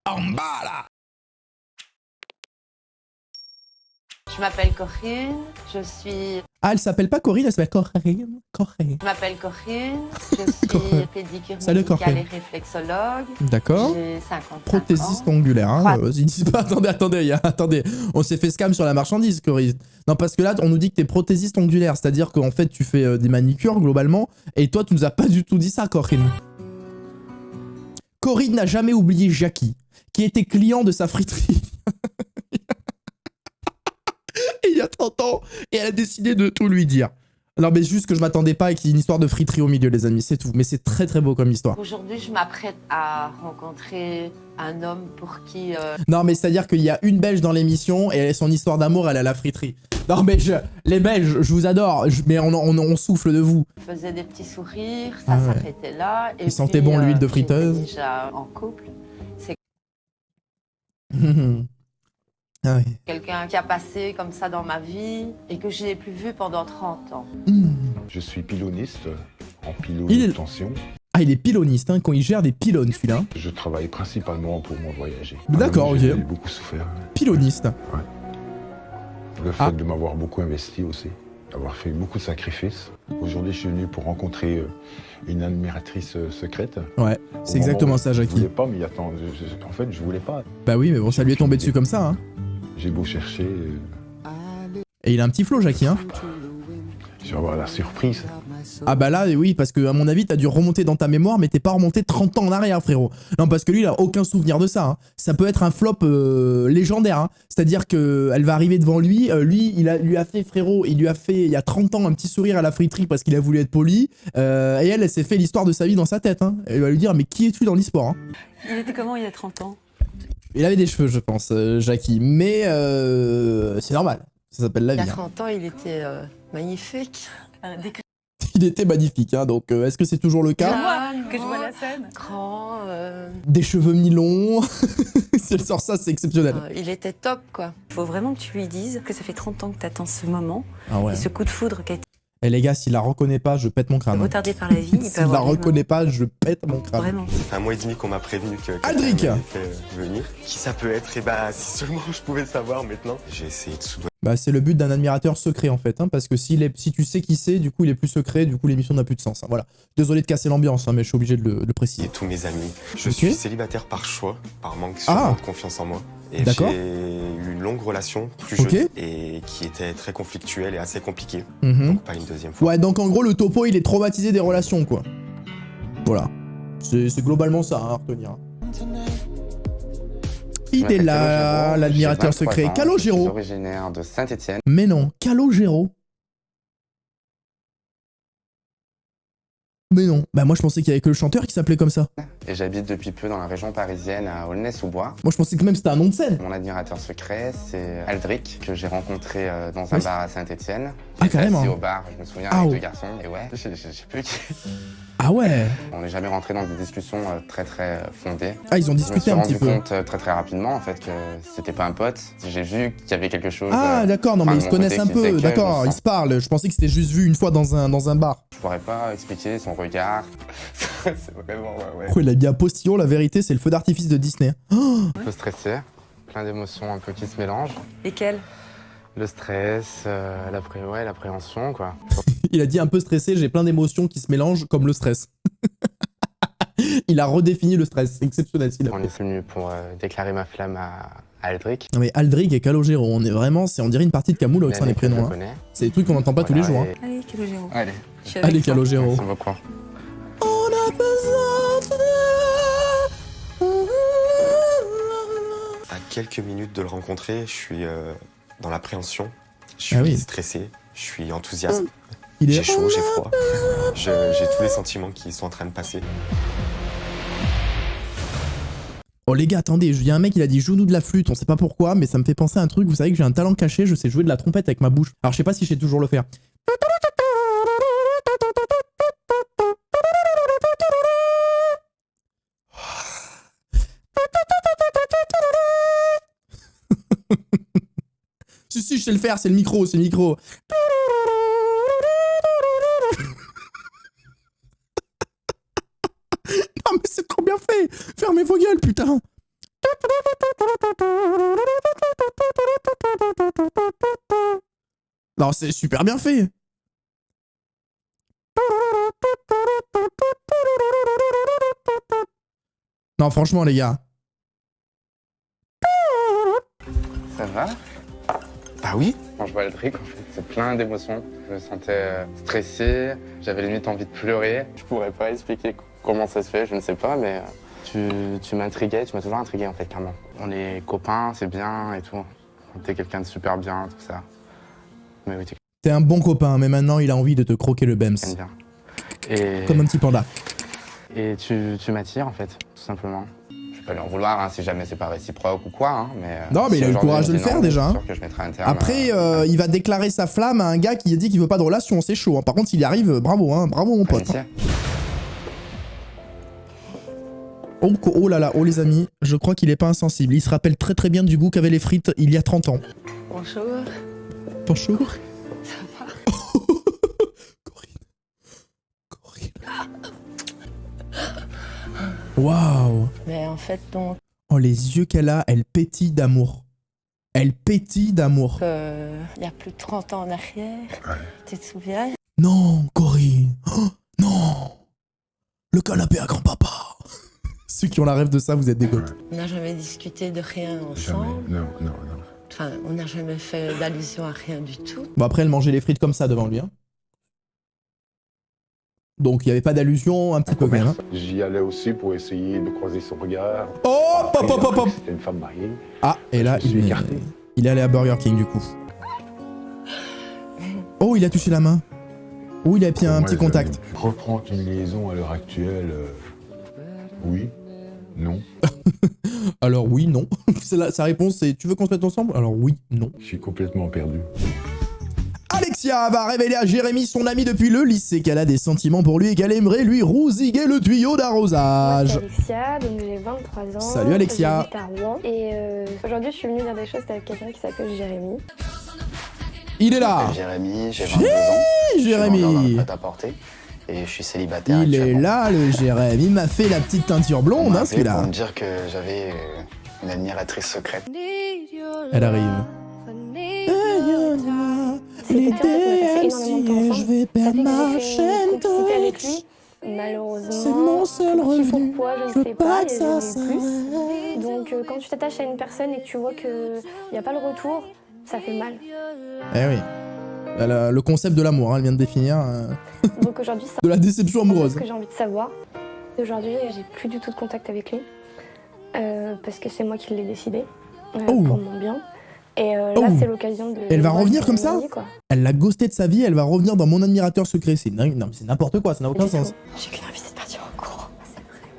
En bas, là. Je m'appelle Corinne, je suis... Ah, elle s'appelle pas Corinne, elle s'appelle Corinne. Je m'appelle Corinne, je suis pédicure Salut, médicale Corinne. et réflexologue. D'accord. J'ai 50 Prothésiste ans. ongulaire, hein. Trois- Ils disent pas, attendez, on s'est fait scam sur la marchandise, Corinne. Non, parce que là, on nous dit que t'es prothésiste ongulaire, c'est-à-dire qu'en fait, tu fais des manicures, globalement, et toi, tu nous as pas du tout dit ça, Corinne. Corinne n'a jamais oublié Jackie, qui était client de sa friterie. Il y a 30 ans, et elle a décidé de tout lui dire. Non, mais juste que je m'attendais pas et qu'il y ait une histoire de friterie au milieu, les amis, c'est tout. Mais c'est très très beau comme histoire. Aujourd'hui, je m'apprête à rencontrer un homme pour qui Non, mais c'est-à-dire qu'il y a une Belge dans l'émission et son histoire d'amour, elle est à la friterie. Non, mais les Belges, je vous adore, mais on souffle de vous. je faisais des petits sourires, ça Ah ouais. s'arrêtait là. Et Il sentait bon l'huile de friteuse. j'étais déjà en couple. C'est Ah oui. quelqu'un qui a passé comme ça dans ma vie et que je n'ai plus vu pendant 30 ans. Je suis piloniste en Il est- tension. Ah, il est piloniste, hein, quand il gère des pylônes, celui-là. Je travaille principalement pour mon voyager. D'accord, J'ai ok. beaucoup souffert. Piloniste. Le fait Ah. de m'avoir beaucoup investi aussi, d'avoir fait beaucoup de sacrifices. Aujourd'hui, je suis venu pour rencontrer une admiratrice secrète. Ouais, c'est exactement ça, Je Jackie. voulais pas, mais attends, en fait, je voulais pas. Bah oui, mais bon, ça lui est tombé dessus comme ça, hein. J'ai beau chercher, Et il a un petit flow, Jackie, hein. je vais avoir la surprise. Ah bah là, oui, parce que à mon avis, t'as dû remonter dans ta mémoire, mais t'es pas remonté 30 ans en arrière, frérot. Non, parce que lui, il a aucun souvenir de ça, hein. Ça peut être un flop légendaire, hein. C'est-à-dire que elle va arriver devant lui, lui a fait, frérot, il lui a fait, il y a 30 ans, un petit sourire à la friterie parce qu'il a voulu être poli, et elle s'est fait l'histoire de sa vie dans sa tête, hein. Elle va lui dire, mais qui es-tu dans l'e-sport, hein. Il était comment il y a 30 ans? Il avait des cheveux, je pense, Jackie, mais c'est normal, ça s'appelle la Il y a vie, hein. 30 ans, il était magnifique. Il était magnifique, hein, donc est-ce que c'est toujours le cas? Moi, que je vois la scène. Grand, Des cheveux mi-longs, si elle sort ça, c'est exceptionnel. il était top, quoi. Il faut vraiment que tu lui dises que ça fait 30 ans que tu attends ce moment. Ah ouais. Et ce coup de foudre qui a été Et les gars, s'il la reconnaît pas, je pète mon crâne. retardé par la vie, il peut S'il la avoir les mains. reconnaît pas, je pète mon crâne. Vraiment. Ça fait un mois et demi qu'on m'a prévenu que quelqu'un Aldric m'avait fait venir. Qui ça peut être? Et bah, si seulement je pouvais le savoir maintenant. J'ai essayé de soudoyer Bah, c'est le but d'un admirateur secret en fait, hein, parce que si tu sais qui c'est, du coup il est plus secret, du coup l'émission n'a plus de sens, hein, voilà. Désolé de casser l'ambiance, hein, mais je suis obligé de le préciser. tous mes amis. Je Ok. suis célibataire par choix, par manque Ah. de confiance en moi. Et D'accord. j'ai eu une longue relation plus Ok. jeune et qui était très conflictuelle et assez compliquée. Mhm. Donc pas une deuxième fois. Ouais, donc en gros le topo il est traumatisé des relations quoi. Voilà. C'est globalement ça hein, à retenir. Il est là, l'admirateur secret. Calogero. Originaire de Saint-Étienne. Mais non, Calogero. Mais non. Bah moi je pensais qu'il y avait que le chanteur qui s'appelait comme ça. Et j'habite depuis peu dans la région parisienne à Aulnay-sous-Bois. Moi je pensais que même c'était un nom de scène. Mon admirateur secret, c'est Aldric, que j'ai rencontré dans un Ouais. bar à Saint-Étienne. Ah, carrément. Assis au bar, je me souviens, Ah, avec oh. deux garçons. Et ouais, je sais plus qui. Ah ouais. On n'est jamais rentré dans des discussions très fondées. Ah ils ont Je me discuté suis un rendu petit peu. compte très rapidement en fait que c'était pas un pote. J'ai vu qu'il y avait quelque chose. Ah d'accord, non mais enfin, ils de se mon connaissent côté, un qui faisait peu, que d'accord, je me ils se parlent. Je pensais que c'était juste vu une fois dans un bar. Je pourrais pas expliquer son regard. C'est vraiment ouais. Pourquoi il a bien postillon, la vérité c'est le feu d'artifice de Disney. Oh, Un peu stressé, plein d'émotions un peu qui se mélangent. Lesquels? Le stress, l'appréhension quoi. il a dit un peu stressé, j'ai plein d'émotions qui se mélangent comme le stress. Il a redéfini le stress, c'est exceptionnel ce qu'il a On fait. est venu pour déclarer ma flamme à Aldric. Non mais Aldric et Calogero, on est vraiment, on dirait une partie de Camoulox, hein, les L'année que je prénoms. le hein. connais. C'est des trucs qu'on n'entend pas tous les jours. Hein. et- Allez, Calogero. Allez, Je suis avec Allez toi. Calogero. merci beaucoup. On a besoin de... À quelques minutes de le rencontrer, je suis dans l'appréhension. Je suis Ah oui. stressé. Je suis enthousiaste. Il est... J'ai chaud, j'ai froid. J'ai tous les sentiments qui sont en train de passer. Oh les gars, attendez, il y a un mec, il a dit joue-nous de la flûte, on sait pas pourquoi, mais ça me fait penser à un truc, vous savez que j'ai un talent caché, je sais jouer de la trompette avec ma bouche. Alors je sais pas si je sais toujours le faire. Si, je sais le faire, c'est le micro, c'est le micro. Non mais c'est trop bien fait. Fermez vos gueules, putain. Non, c'est super bien fait. Non, franchement, les gars. Ça va? Bah oui. Quand je vois le truc, en fait, c'est plein d'émotions. Je me sentais stressé, j'avais limite envie de pleurer. Je pourrais pas expliquer comment ça se fait, je ne sais pas, mais tu m'intriguais, tu m'as toujours intrigué en fait, clairement. On est copains, c'est bien et tout. T'es quelqu'un de super bien, tout ça. Mais oui, T'es un bon copain, mais maintenant il a envie de te croquer le bems. t'aimes bien. Et, Comme un petit panda. et tu m'attires en fait, tout simplement. Je vais pas lui en vouloir hein, si jamais c'est pas réciproque ou quoi, hein, mais... Non, mais il a eu le aujourd'hui, courage de le je dis faire non, déjà. je Hein. suis sûr que je mettrai un terme, Après, il va déclarer sa flamme à un gars qui a dit qu'il veut pas de relation, c'est chaud. Hein. Par contre, s'il y arrive, bravo, hein. Bravo mon pote. amitié. Oh là là, oh les amis, je crois qu'il est pas insensible. Il se rappelle très très bien du goût qu'avaient les frites il y a 30 ans. Bonjour. Bonjour. Ça va? Corinne. Waouh. Mais en fait, donc, Oh, les yeux qu'elle a, elle pétille d'amour. Elle pétille d'amour. il y a plus de 30 ans en arrière. Tu te souviens? Non, Corinne. Oh, non. Le canapé à grand-papa. Ceux qui ont la rêve de ça, vous êtes des goths. On n'a jamais discuté de rien Jamais. ensemble. Non. Enfin, on n'a jamais fait d'allusion à rien du tout. Bon, après, elle mangeait les frites comme ça devant lui. Hein. Donc, il n'y avait pas d'allusion, un petit peu quand même. Hein. J'y allais aussi pour essayer de croiser son regard. Oh, pop, pop, pop, pop. C'était une femme mariée. Ah, et là, Je me suis écarté. il est allé à Burger King, du coup. Oh, il a touché la main. Oh, il a pris un petit contact. Reprendre une liaison à l'heure actuelle, oui, non. Alors oui, non. Sa réponse, c'est « Tu veux qu'on se mette ensemble ?» Alors oui, non. Je suis complètement perdu. Alexia va révéler à Jérémy, son ami depuis le lycée, qu'elle a des sentiments pour lui et qu'elle aimerait lui rousiguer le tuyau Moi, d'arrosage. c'est Alexia, donc j'ai 23 ans. Salut, Alexia. J'habite à Rouen. Et aujourd'hui, je suis venue dire des choses avec quelqu'un qui s'appelle Jérémy. Il est là. Jérémy, j'ai 22 ans. Je suis vendeur dans le Jérémy. prêt-à-porter et je suis célibataire Il est actuellement. là, le Jérémy. Il m'a fait la petite teinture On blonde, m'a hein, appelé pour celui-là. me dire que j'avais une admiratrice secrète. Elle arrive. C'était en fait, on a passé énormément de temps ensemble. je vais Ça perdre fait ma que j'ai créé chaîne une complicité avec Twitch. lui. Malheureusement, C'est mon seul pour qui, revenu. pourquoi, je Je ne veux sais pas pas, que et ça je n'ai plus. Donc quand tu t'attaches à une personne et que tu vois qu'il n'y a pas le retour, ça fait mal. Eh oui. Le concept de l'amour, hein, elle vient de définir. Donc aujourd'hui, ça De la déception c'est amoureuse. ce que j'ai envie de savoir. Aujourd'hui, j'ai plus du tout de contact avec lui. Parce que c'est moi qui l'ai décidé. Oh. Pour mon bien. Et là, Oh. c'est l'occasion de... Elle va moi, revenir de comme ça m'aimer, quoi. Elle l'a ghosté de sa vie, elle va revenir dans mon admirateur secret. C'est dingue. Non, mais c'est n'importe quoi, ça n'a aucun Du sens. coup, j'ai qu'une envie, c'est de partir en cours.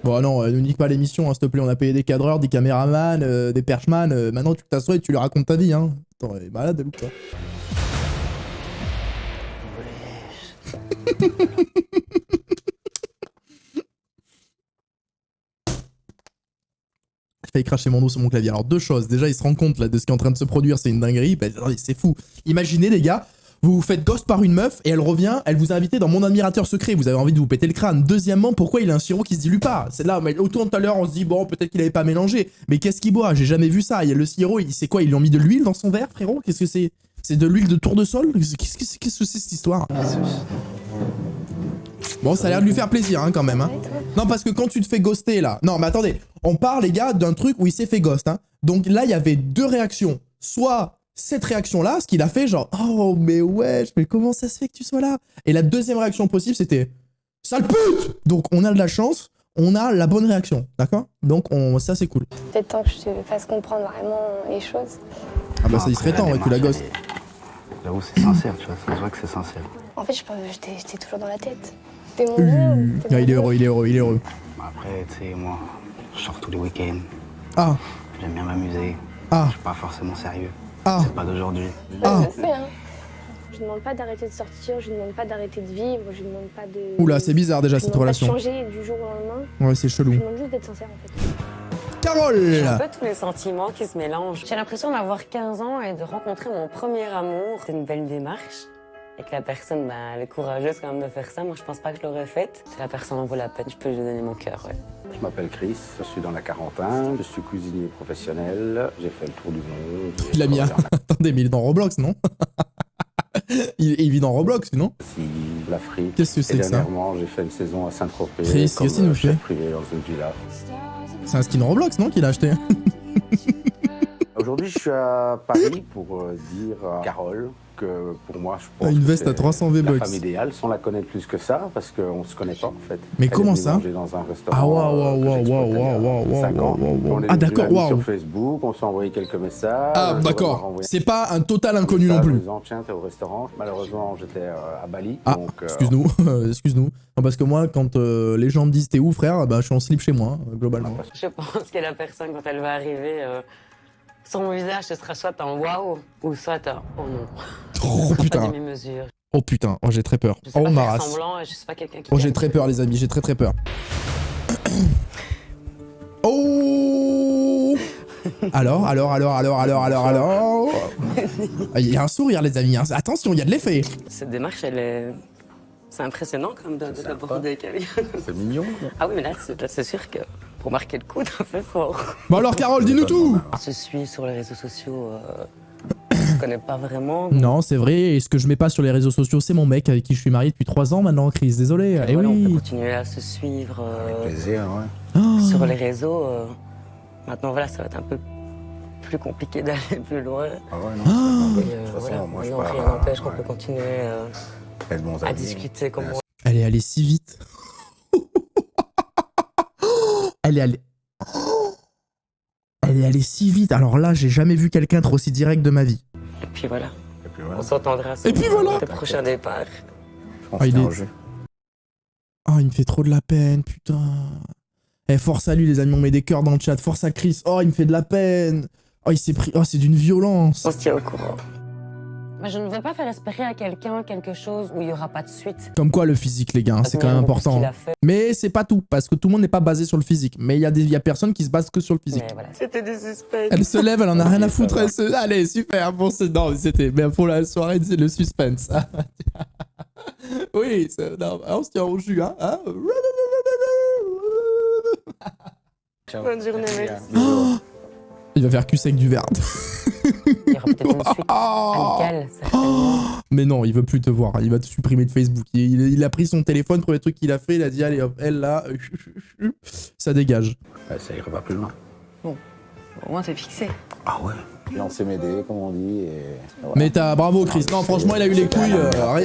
Bon, non, ne nique pas l'émission, hein, s'il te plaît. On a payé des cadreurs, des caméramans, des perchman. Maintenant, tu t'assois et tu lui racontes ta vie. Hein. Attends, elle est malade, elle ou quoi? J'ai failli cracher mon dos sur mon clavier. Alors, deux choses. Déjà, il se rend compte là, de ce qui est en train de se produire, c'est une dinguerie. Bah, c'est fou. Imaginez, les gars, vous vous faites ghost par une meuf et elle revient, elle vous a invité dans mon admirateur secret. Vous avez envie de vous péter le crâne. Deuxièmement, pourquoi il a un sirop qui se dilue pas? C'est là, mais autour tout à l'heure, on se dit, bon, peut-être qu'il avait pas mélangé. Mais qu'est-ce qu'il boit? J'ai jamais vu ça. Il y a le sirop, c'est quoi? Ils lui ont mis de l'huile dans son verre, frérot? Qu'est-ce que c'est? C'est de l'huile de tournesol? Qu'est-ce que c'est cette histoire? Bon, ça a l'air de lui faire plaisir, hein, quand même. Hein. Non, parce que quand tu te fais ghoster, là... Non, mais attendez. On parle, les gars, d'un truc où il s'est fait ghost. Hein. Donc là, il y avait deux réactions. Soit cette réaction-là, ce qu'il a fait, genre... Oh, mais wesh, mais comment ça se fait que tu sois là? Et la deuxième réaction possible, c'était... Sale pute! Donc, on a de la chance, on a la bonne réaction. D'accord? Donc, ça, c'est cool. Peut-être temps que je te fasse comprendre vraiment les choses. Ah bah, ça, il serait temps, ouais, que tu la ghostes. J'avoue, c'est sincère, tu vois, ça se voit que c'est sincère. En fait, j'étais toujours dans la tête. T'es mon Dieu. Ah, il est heureux, il est heureux, il est heureux. Après, tu sais, moi, je sors tous les week-ends, Ah, j'aime bien m'amuser. ah, Je suis pas forcément sérieux. ah, C'est pas d'aujourd'hui. ah. Je sais, hein. Je ne demande pas d'arrêter de sortir, je ne demande pas d'arrêter de vivre, je ne demande pas de... Oula, c'est bizarre déjà, je ne cette demande pas relation. de changer du jour au lendemain. Ouais, c'est chelou. Je demande juste d'être sincère, en fait. Carole! Un peu tous les sentiments qui se mélangent. J'ai l'impression d'avoir 15 ans et de rencontrer mon premier amour. C'est une belle démarche. et que la personne, elle est courageuse quand même de faire ça, moi je pense pas que je l'aurais faite. Si la personne en vaut la peine, je peux lui donner mon cœur, ouais. Je m'appelle Chris, je suis dans la quarantaine, je suis cuisinier professionnel, j'ai fait le tour du monde. Il a mis un... Attendez, mais il est dans Roblox, non? il vit dans Roblox, non? Si, l'Afrique. Qu'est-ce que c'est et que ça? dernièrement, j'ai fait une saison à Saint-Tropez. Chris, qu'est-ce qu'il nous fait? chef privé dans une villa. C'est un skin Roblox, non, qu'il a acheté? Aujourd'hui, je suis à Paris pour dire à Carole que pour moi, je pense Une veste que à 300 c'est V-Bucks. la femme idéale, sans la connaître plus que ça, parce qu'on se connaît pas en fait. Mais Elle comment est venue ça? manger dans un restaurant. Ah waouh, que waouh, j'exploitais il y a waouh, 5 ans. waouh, waouh. On est Ah devenus d'accord, amis waouh. sur Facebook, on s'est envoyé quelques messages. Ah je d'accord, leur ai envoyé c'est pas un total un inconnu non message en plus. disant, tiens, t'es au restaurant. Malheureusement, j'étais à Bali. Ah, donc, excuse-nous, excuse-nous. Non, parce que moi, quand les gens me disent t'es où frère, bah je suis en slip chez moi, hein, globalement. Je pense que la personne, quand elle va arriver, son visage, ce sera soit en waouh, ou soit en oh non. Oh Pas putain, demi-mesure. oh putain, oh j'ai très peur. Je sais Oh pas ma faire race. semblant, je suis pas quelqu'un qui... Oh j'ai très peur les amis, j'ai très peur. Oh. Alors. Il y a un sourire les amis, hein. Attention, il y a de l'effet. Cette démarche, elle est... C'est impressionnant quand même de l'aborder quelqu'un. C'est mignon. Ah oui, mais là, c'est sûr que pour marquer le coup, t'as fait fort. Bon alors Carole, dis-nous tout. On se suit sur les réseaux sociaux, on se connaît pas vraiment. Non, c'est vrai, et ce que je mets pas sur les réseaux sociaux, c'est mon mec avec qui je suis marié depuis 3 ans maintenant, Chris, désolé. Eh Voilà, on peut oui. continuer à se suivre plaisir, ouais. Oh. sur les réseaux. Maintenant, voilà, ça va être un peu plus compliqué d'aller plus loin. Ah ouais, non, Oh. Et, de toute façon, voilà, moi, je maintenant, pars, rien n'empêche qu'on ouais. peut continuer Être bons à amis. discuter comme on... Elle est allée si vite. Elle est allée... Elle est allée si vite. Alors là, j'ai jamais vu quelqu'un être aussi direct de ma vie. Et puis voilà, Et puis voilà. on s'entendra sur Et puis voilà. le prochain départ. On Ah, se il tient est- au jeu. Oh, il me fait trop de la peine, putain. Eh, force à lui, les amis, on met des cœurs dans le chat. Force à Chris. Oh, il me fait de la peine. Oh, il s'est pris... Oh, c'est d'une violence. On se tient au courant. Moi, je ne veux pas faire espérer à quelqu'un quelque chose où il n'y aura pas de suite. Comme quoi, le physique, les gars, hein, c'est quand même Pour ce important. qu'il a fait. Mais c'est pas tout, parce que tout le monde n'est pas basé sur le physique. Mais il y a personnes qui se basent que sur le physique. Mais voilà, c'était des suspects. Elle se lève, elle en a rien à foutre. Elle se... Allez, super. Bon, non, c'était. Mais pour la soirée, c'est le suspense. Oui, non, on se tient au jus, hein. Bonne journée, merci. Oh, il va faire cul sec du verre. Il y aura peut-être une suite amicale, certainement. Mais non, il veut plus te voir. Il va te supprimer de Facebook. Il a pris son téléphone, premier truc qu'il a fait, il a dit allez hop, elle là, ça dégage. Ouais, ça ira pas plus loin. Au moins, t'es fixé. Ah ouais. Lancer mes dés, comme on dit. Et... voilà. Mais bravo Chris. Non, franchement, il a eu les couilles.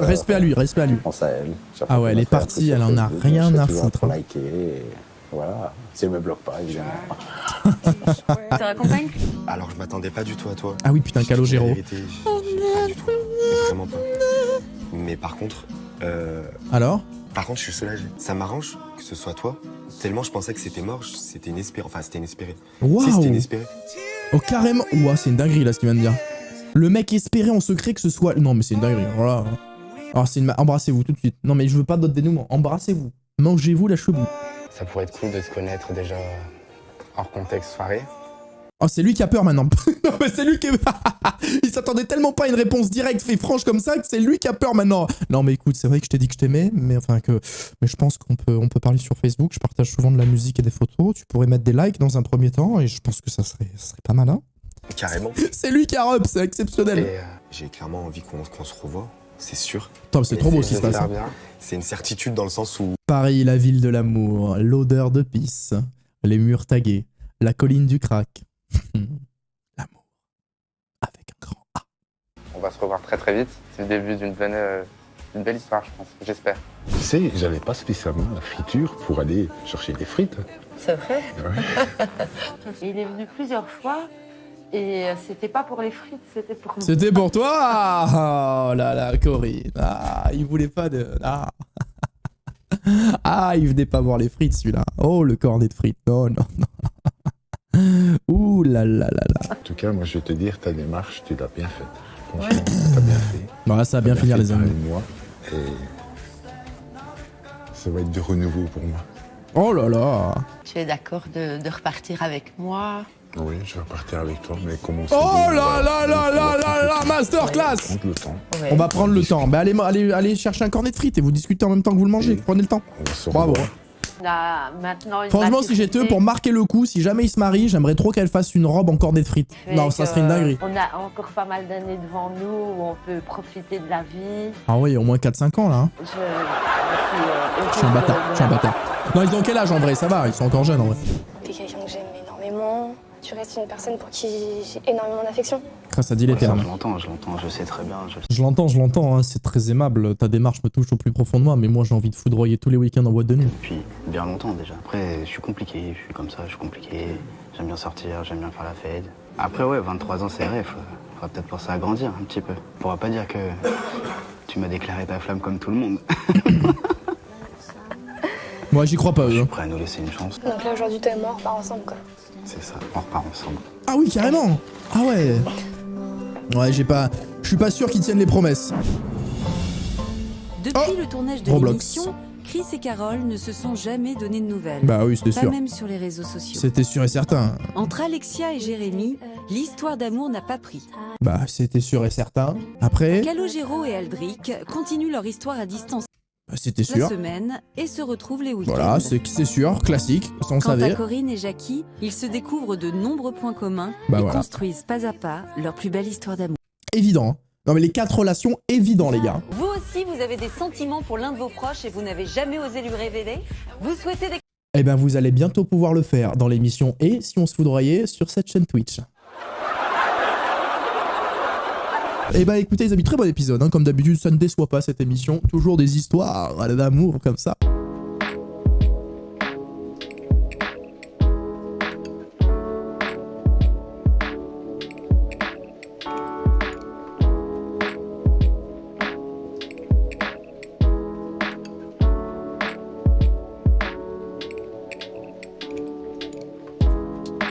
Respect à lui, respect à lui. Je pense à elle. Chaque Ah fois ouais, qu'on elle est a fait un partie, truc elle sur en a Facebook, rien je sais à toujours foutre. pour liker, et voilà. Si elle me bloque pas, évidemment. Tu raccompagnes? Alors, je m'attendais pas du tout à toi. Ah oui, putain, Je te dis la Calogero. vérité, pas du tout. Mais vraiment pas. Mais par contre, Alors je suis soulagé. Ça m'arrange que ce soit toi. Tellement je pensais que c'était mort, c'était inespéré. Enfin, c'était inespéré. Si, c'était Waouh. inespéré. Oh, carrément. Ouah, c'est une dinguerie là ce qu'il vient de dire. Le mec espérait en secret que ce soit. Non, mais c'est une dinguerie. Voilà. Alors, c'est une. Embrassez-vous tout de suite. Non, mais je veux pas d'autres dénouements. Embrassez-vous. Mangez-vous la cheveux. Ça pourrait être cool de se connaître déjà hors contexte soirée. Oh, c'est lui qui a peur maintenant. Non, mais c'est lui qui. Il s'attendait tellement pas à une réponse directe, fait franche comme ça, que c'est lui qui a peur maintenant. Non, mais écoute, c'est vrai que je t'ai dit que je t'aimais, mais enfin que. Mais je pense qu'on peut parler sur Facebook. Je partage souvent de la musique et des photos. Tu pourrais mettre des likes dans un premier temps, et je pense que ça serait pas mal, hein. Carrément. C'est lui qui a up, c'est exceptionnel. Et j'ai clairement envie qu'on se revoie, c'est sûr. Attends, c'est trop beau ce qui se passe. J'espère bien. C'est une certitude dans le sens où Paris, la ville de l'amour, l'odeur de pisse, les murs tagués, la colline du crack. L'amour. Avec un grand A. On va se revoir très très vite. C'est le début d'une belle histoire, je pense. J'espère. Tu sais, j'allais pas spécialement à la friture pour aller chercher des frites. C'est vrai. Ouais. Il est venu plusieurs fois et c'était pas pour les frites, c'était pour moi. C'était pour toi. Oh là là, Corinne. Ah, il voulait pas de... Ah. Ah, il venait pas voir les frites, celui-là. Oh, le cornet de frites. Non, non, non. Ouh là là là là. En tout cas, moi, je vais te dire, ta démarche, tu l'as bien faite. Franchement, t'as bien fait. Bon, là, ça va bien finir, les amis. Moi, et ça va être du renouveau pour moi. Oh là là. Tu es d'accord de repartir avec moi? Oui, je vais repartir avec toi, mais comment Oh là là là là là là, masterclass. Prendre le temps. Ouais. On va prendre le temps. Bah allez chercher un cornet de frites et vous discutez en même temps que vous le mangez. Oui. Prenez le temps. On va se Bravo. revoir. On a maintenant une Franchement, si j'étais eux, pour marquer le coup, si jamais il se marie, j'aimerais trop qu'elle fasse une robe en cornet de frites. Non, ça serait une dinguerie. On a encore pas mal d'années devant nous où on peut profiter de la vie. Ah oui, au moins 4-5 ans là. Hein. Je suis un bâtard, je suis un bâtard. Non, ils ont quel âge en vrai? Ça va, ils sont encore jeunes en vrai. T'es quelqu'un que j'aime énormément. Tu restes une personne pour qui j'ai énormément d'affection. Ça dit les termes. Je l'entends, je sais très bien. Je l'entends, hein, c'est très aimable. Ta démarche me touche au plus profond de moi, mais moi j'ai envie de foudroyer tous les week-ends en boîte de nuit. Depuis bien longtemps déjà. Après, je suis compliqué, je suis comme ça, je suis compliqué. J'aime bien sortir, j'aime bien faire la fête. Après, ouais, 23 ans, c'est vrai, faudra peut-être penser à grandir un petit peu. On pourra pas dire que tu m'as déclaré ta flamme comme tout le monde. Moi j'y crois pas Je eux. suis Hein. prêt à nous laisser une chance. Donc là, aujourd'hui, toi et moi, on repart ensemble, quoi. C'est ça, on repart ensemble. Ah oui, carrément. Ah ouais. Ouais, je suis pas sûr qu'ils tiennent les promesses. Depuis Oh, le tournage de Roblox. l'émission, Chris et Carole ne se sont jamais donné de nouvelles. Bah oui, c'était Pas sûr. même sur les réseaux sociaux. C'était sûr et certain. Entre Alexia et Jérémy, l'histoire d'amour n'a pas pris. Bah c'était sûr et certain. Après, Calogero et Aldric continuent leur histoire à distance bah, c'était la sûr. semaine et se retrouvent les week-ends. Voilà, c'est sûr, classique, ça on Quant à savait. Corinne et Jackie, ils se découvrent de nombreux points communs Bah et voilà. construisent pas à pas leur plus belle histoire d'amour. Évident. Hein. Non mais les 4 relations, évident les gars. Vous aussi, vous avez des sentiments pour l'un de vos proches et vous n'avez jamais osé lui révéler? Vous souhaitez des... Eh ben vous allez bientôt pouvoir le faire dans l'émission Et si on se foudroyait sur cette chaîne Twitch. Eh ben écoutez les amis, très bon épisode, hein. Comme d'habitude ça ne déçoit pas cette émission, toujours des histoires d'amour comme ça.